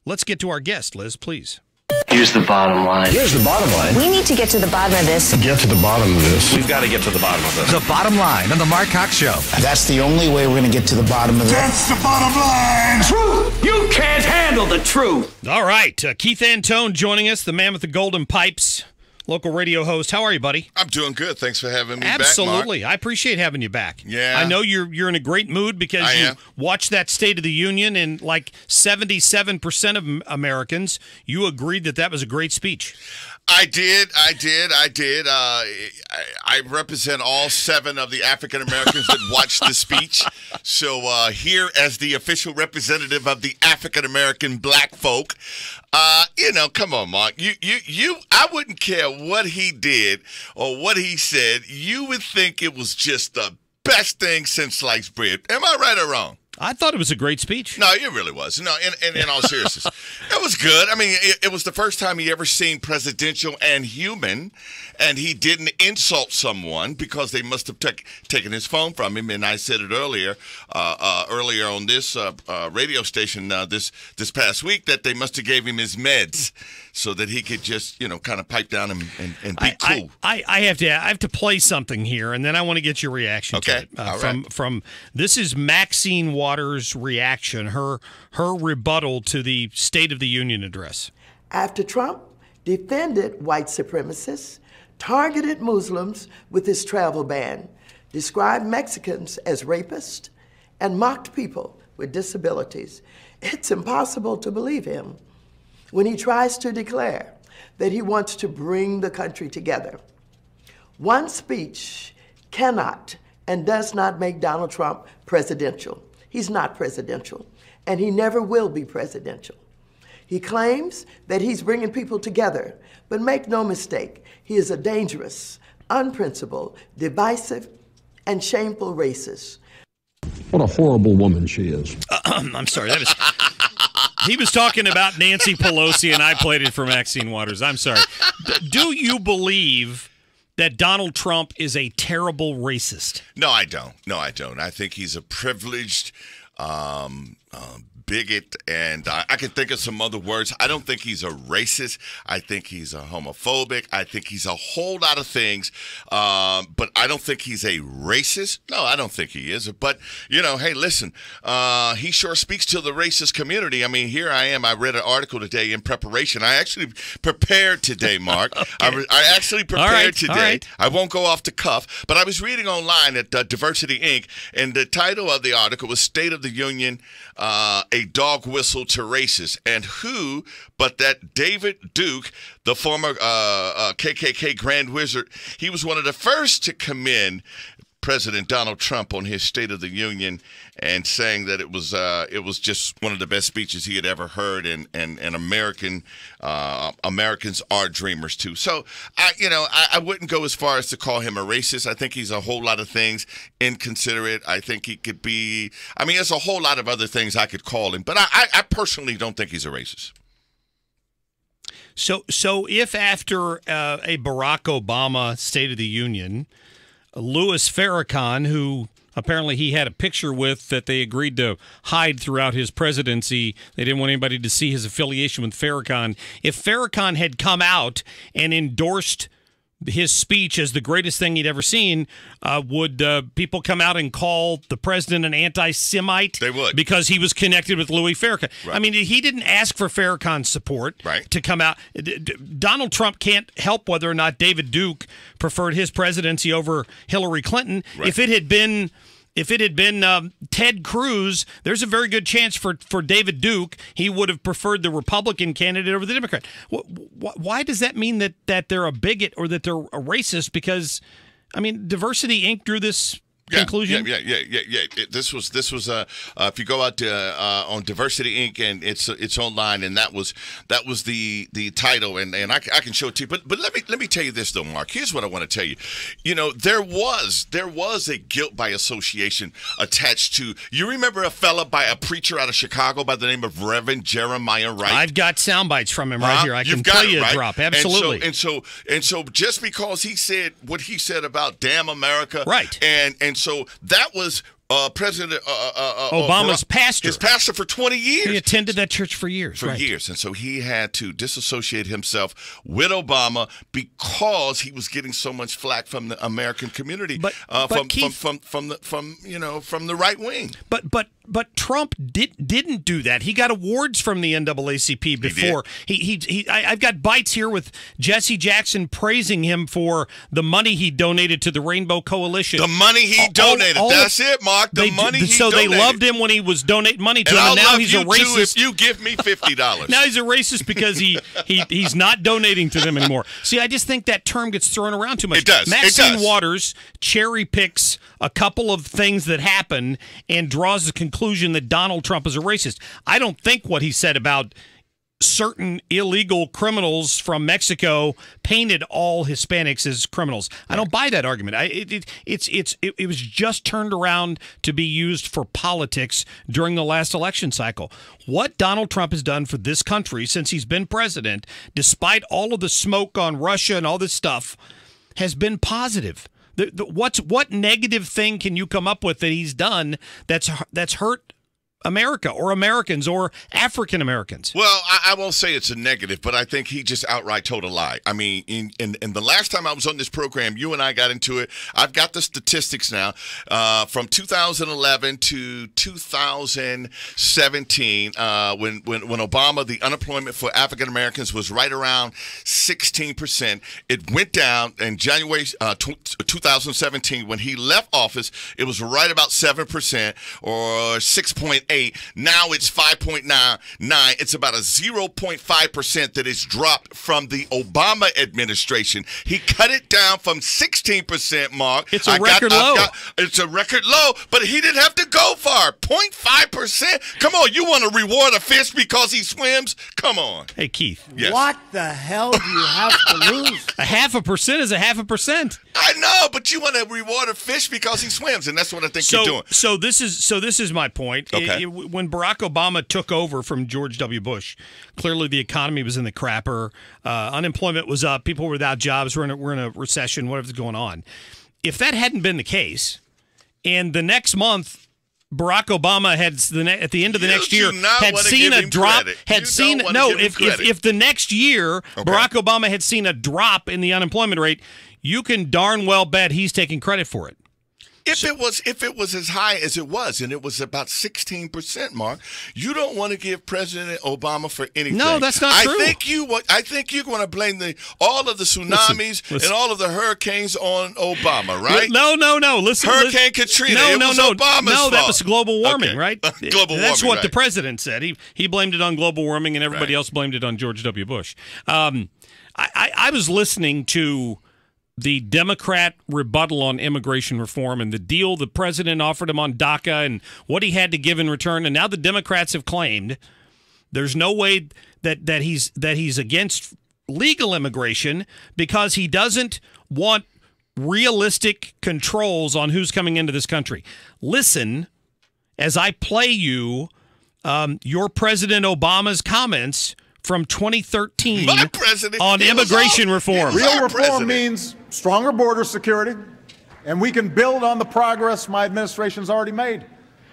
let's get to our guest. Liz, please. Here's the bottom line. Here's the bottom line. We need to get to the bottom of this. Get to the bottom of this. We've got to get to the bottom of this. The bottom line on the Mark Cox Show. That's the only way we're going to get to the bottom of this. That's the bottom line. Truth! You can't handle the truth. All right. Keith Antone joining us, the man with the golden pipes, local radio host. How are you, buddy? I'm doing good. Thanks for having me Absolutely. back, Mark. I appreciate having you back. Yeah. I know you're in a great mood because you watched that State of the Union, and like 77% of Americans, you agreed that was a great speech. I did. I represent all 7 of the African Americans that watched the speech. So here, as the official representative of the African American black folk, come on, Mark. I wouldn't care what he did or what he said. You would think it was just the best thing since sliced bread. Am I right or wrong? I thought it was a great speech. No, it really was. No, in all seriousness, it was good. I mean, it was the first time he ever seen presidential and human, and he didn't insult someone because they must have taken his phone from him. And I said it earlier on this radio station this past week that they must have gave him his meds so that he could just kind of pipe down and be cool. I have to play something here, and then I want to get your reaction. Okay, to it. From this is Maxine Waters' reaction, her rebuttal to the State of the Union address. After Trump defended white supremacists, targeted Muslims with his travel ban, described Mexicans as rapists, and mocked people with disabilities, it's impossible to believe him when he tries to declare that he wants to bring the country together. One speech cannot and does not make Donald Trump presidential. He's not presidential, and he never will be presidential. He claims that he's bringing people together, but make no mistake, he is a dangerous, unprincipled, divisive, and shameful racist. What a horrible woman she is. I'm sorry. He was talking about Nancy Pelosi, and I played it for Maxine Waters. I'm sorry. Do you believe that Donald Trump is a terrible racist? No, I don't. I think he's a privileged bigot, and I can think of some other words. I don't think he's a racist. I think he's a homophobic. I think he's a whole lot of things, but I don't think he's a racist. No, I don't think he is. But, hey, listen, he sure speaks to the racist community. I mean, here I am. I read an article today in preparation. I actually prepared today, Mark. Okay. I actually prepared today. All right. I won't go off the cuff, but I was reading online at Diversity Inc., and the title of the article was State of the Union, a dog whistle to racists. And who but that David Duke, the former KKK Grand Wizard, he was one of the first to commend President Donald Trump on his State of the Union and saying that it was just one of the best speeches he had ever heard, and Americans are dreamers too. So I wouldn't go as far as to call him a racist. I think he's a whole lot of things, inconsiderate. I think he could be. I mean, there's a whole lot of other things I could call him, but I personally don't think he's a racist. So if after a Barack Obama State of the Union, Louis Farrakhan, who apparently he had a picture with that they agreed to hide throughout his presidency, they didn't want anybody to see his affiliation with Farrakhan. If Farrakhan had come out and endorsed his speech as the greatest thing he'd ever seen, would people come out and call the president an anti-Semite? They would. Because he was connected with Louis Farrakhan. Right. I mean, he didn't ask for Farrakhan's support to come out. Donald Trump can't help whether or not David Duke preferred his presidency over Hillary Clinton. Right. If it had been Ted Cruz, there's a very good chance for David Duke, he would have preferred the Republican candidate over the Democrat. Why does that mean that they're a bigot or that they're a racist? Because, I mean, Diversity Inc. drew this conclusion. Yeah. This was if you go out to on Diversity Inc. and it's online, and that was the title, and I can show it to you. But let me tell you this though, Mark. Here's what I want to tell you. There was a guilt by association attached to. You remember a preacher out of Chicago by the name of Reverend Jeremiah Wright? I've got sound bites from him right here. I can play you a drop. Absolutely. And so just because he said what he said about damn America, right? And so that was President Obama's pastor. His pastor for 20 years. He attended that church for years. For years. And so he had to disassociate himself with Obama because he was getting so much flack from the American community, Keith, from the right wing. But Trump didn't do that. He got awards from the NAACP before. I've got bites here with Jesse Jackson praising him for the money he donated to the Rainbow Coalition. The money he donated. That's it, Mark. The money he donated. They loved him when he was donating money to them, and now he's a racist. Too if you give me $50. Now he's a racist because he's not donating to them anymore. See, I just think that term gets thrown around too much. It does. Maxine Waters cherry picks a couple of things that happen and draws the conclusion that Donald Trump is a racist. I don't think what he said about certain illegal criminals from Mexico painted all Hispanics as criminals. I don't buy that argument. It was just turned around to be used for politics during the last election cycle. What Donald Trump has done for this country since he's been president, despite all of the smoke on Russia and all this stuff, has been positive. What negative thing can you come up with that he's done that's hurt America or Americans or African Americans? Well, I won't say it's a negative, but I think he just outright told a lie. I mean, in the last time I was on this program, you and I got into it. I've got the statistics now from 2011 to 2017 when Obama, the unemployment for African Americans was right around 16%. It went down in January 2017 when he left office. It was right about 7% or 6.8. Now it's 5.99. It's about a 0.5% that is dropped from the Obama administration. He cut it down from 16%, Mark. It's a record low. It's a record low, but he didn't have to go far. 0.5%? Come on, you want to reward a fish because he swims? Come on. Hey, Keith. Yes. What the hell do you have to lose? 0.5% is 0.5%. I know, but you want to reward a fish because he swims, and that's what I think you're doing. So this is my point. Okay. When Barack Obama took over from George W. Bush, clearly the economy was in the crapper. Unemployment was up. People were without jobs. We're in a recession. Whatever's going on. If that hadn't been the case, and the next month Barack Obama had at the end of the next year had seen a drop. If the next year Barack Obama had seen a drop in the unemployment rate, you can darn well bet he's taking credit for it. If it was as high as it was, and it was about 16%, Mark, you don't want to give President Obama for anything. No, that's not true. I think you're going to blame all of the tsunamis and all of the hurricanes on Obama, right? No. Listen, Hurricane Katrina. Obama's fault. That was global warming, right? Global warming. That's what the president said. He blamed it on global warming, and everybody else blamed it on George W. Bush. I was listening to the Democrat rebuttal on immigration reform and the deal the president offered him on DACA and what he had to give in return. And now the Democrats have claimed there's no way that he's against legal immigration because he doesn't want realistic controls on who's coming into this country. Listen as I play you your President Obama's comments from 2013 on immigration reform. Real reform means stronger border security, and we can build on the progress my administration's already made,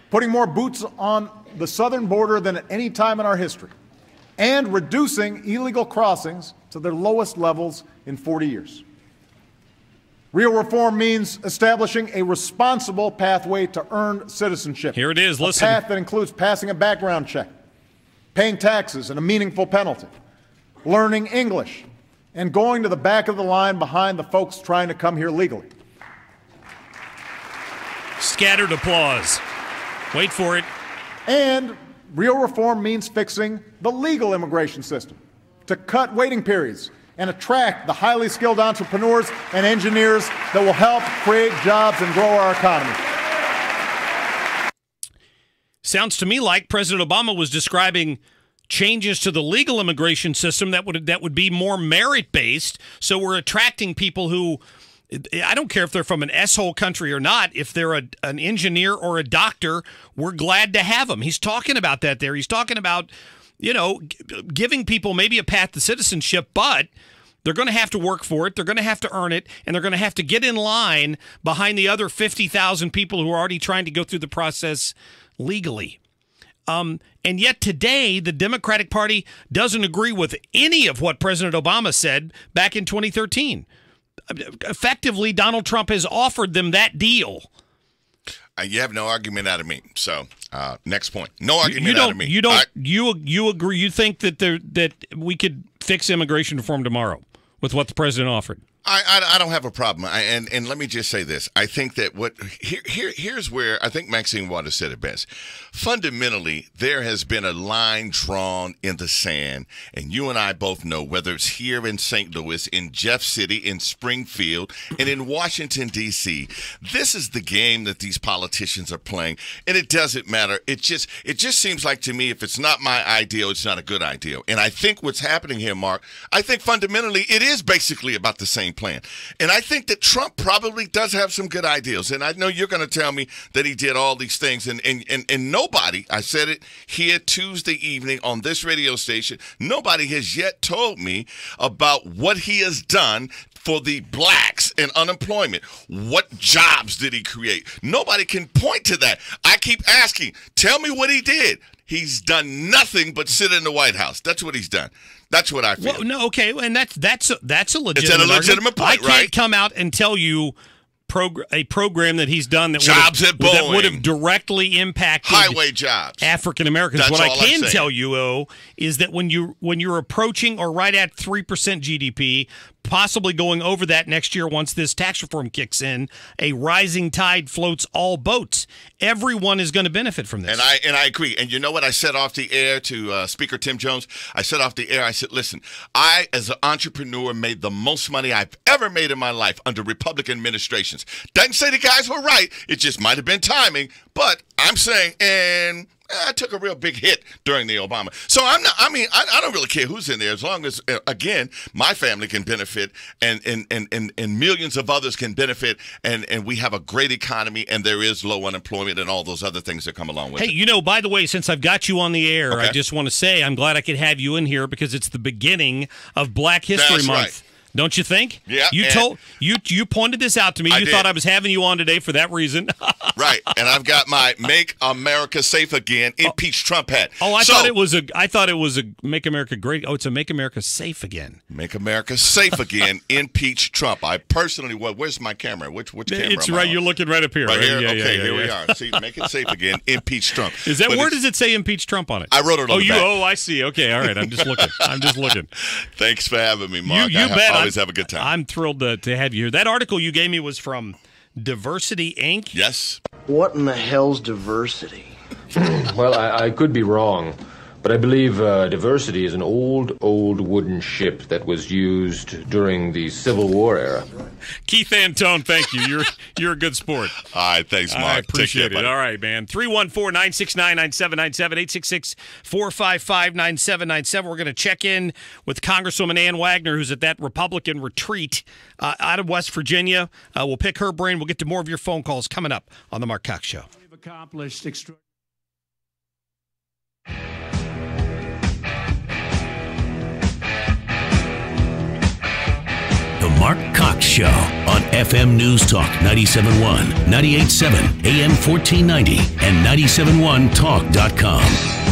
putting more boots on the southern border than at any time in our history, and reducing illegal crossings to their lowest levels in 40 years. Real reform means establishing a responsible pathway to earned citizenship. Here it is. Listen. A path that includes passing a background check, paying taxes and a meaningful penalty, learning English, and going to the back of the line behind the folks trying to come here legally. Scattered applause. Wait for it. And real reform means fixing the legal immigration system to cut waiting periods and attract the highly skilled entrepreneurs and engineers that will help create jobs and grow our economy. Sounds to me like President Obama was describing changes to the legal immigration system that would be more merit-based, so we're attracting people who, I don't care if they're from an S-hole country or not, if they're an engineer or a doctor, we're glad to have them. He's talking about that there. He's talking about, giving people maybe a path to citizenship, but They're going to have to work for it. They're going to have to earn it, and they're going to have to get in line behind the other 50,000 people who are already trying to go through the process legally. And yet today, the Democratic Party doesn't agree with any of what President Obama said back in 2013. Effectively, Donald Trump has offered them that deal. You have no argument out of me. So, next point. No argument out of me. You agree? You think that we could fix immigration reform tomorrow with what the president offered? I don't have a problem. And let me just say this. I think that here's where I think Maxine Waters said it best. Fundamentally, there has been a line drawn in the sand, and you and I both know, whether it's here in St. Louis, in Jeff City, in Springfield, and in Washington, D.C., this is the game that these politicians are playing, and it doesn't matter. It just seems like to me, if it's not my ideal, it's not a good ideal. And I think what's happening here, Mark, I think fundamentally it is basically about the same plan. And I think that Trump probably does have some good ideals. And I know you're going to tell me that he did all these things. And nobody, I said it here Tuesday evening on this radio station, nobody has yet told me about what he has done for the blacks and unemployment. What jobs did he create? Nobody can point to that. I keep asking, tell me what he did. He's done nothing but sit in the White House. That's what he's done. That's what I feel. Well, no, okay, and that's a legitimate. It's a legitimate point, right? I can't come out and tell you a program that he's done that would have directly impacted highway jobs, African Americans. What I can tell you, is that when you're approaching or right at 3% GDP, possibly going over that next year once this tax reform kicks in, a rising tide floats all boats. Everyone is going to benefit from this. And I agree. And you know what I said off the air to Speaker Tim Jones? I said off the air, I said, listen, I, as an entrepreneur, made the most money I've ever made in my life under Republican administrations. Doesn't say the guys were right. It just might have been timing. But I'm saying, and I took a real big hit during the Obama. So I don't really care who's in there as long as, again, my family can benefit and millions of others can benefit and we have a great economy and there is low unemployment and all those other things that come along with it. Hey, by the way, since I've got you on the air, okay, I just want to say I'm glad I could have you in here because it's the beginning of Black History Month. Right. Don't you think? Yeah. You pointed this out to me. You thought I was having you on today for that reason. Right. And I've got my Make America Safe Again, Impeach Trump hat. Oh, I thought it was a Make America Great. Oh, it's a Make America Safe Again. Make America Safe Again, Impeach Trump. I personally, where's my camera? Which camera? It's right. You're looking right up here. Right here? Okay, here we are. See, Make it safe again, Impeach Trump. Where does it say Impeach Trump on it? I wrote it on the back. Oh, I see. Okay, all right. I'm just looking. Thanks for having me, Mark. You bet. I always have a good time. I'm thrilled to have you here. That article you gave me was from Diversity Inc. Yes. What in the hell's diversity? Well, I could be wrong, but I believe diversity is an old wooden ship that was used during the Civil War era. Keith Antone, thank you. You're a good sport. All right, thanks, Mark. I appreciate it. All right, man. 314-969-9797, 866-455-9797. We're going to check in with Congresswoman Ann Wagner, who's at that Republican retreat out of West Virginia. We'll pick her brain. We'll get to more of your phone calls coming up on The Mark Cox Show. We've accomplished extraordinary. The Mark Cox Show on FM News Talk 97.1, 98.7, AM 1490, and 97.1talk.com.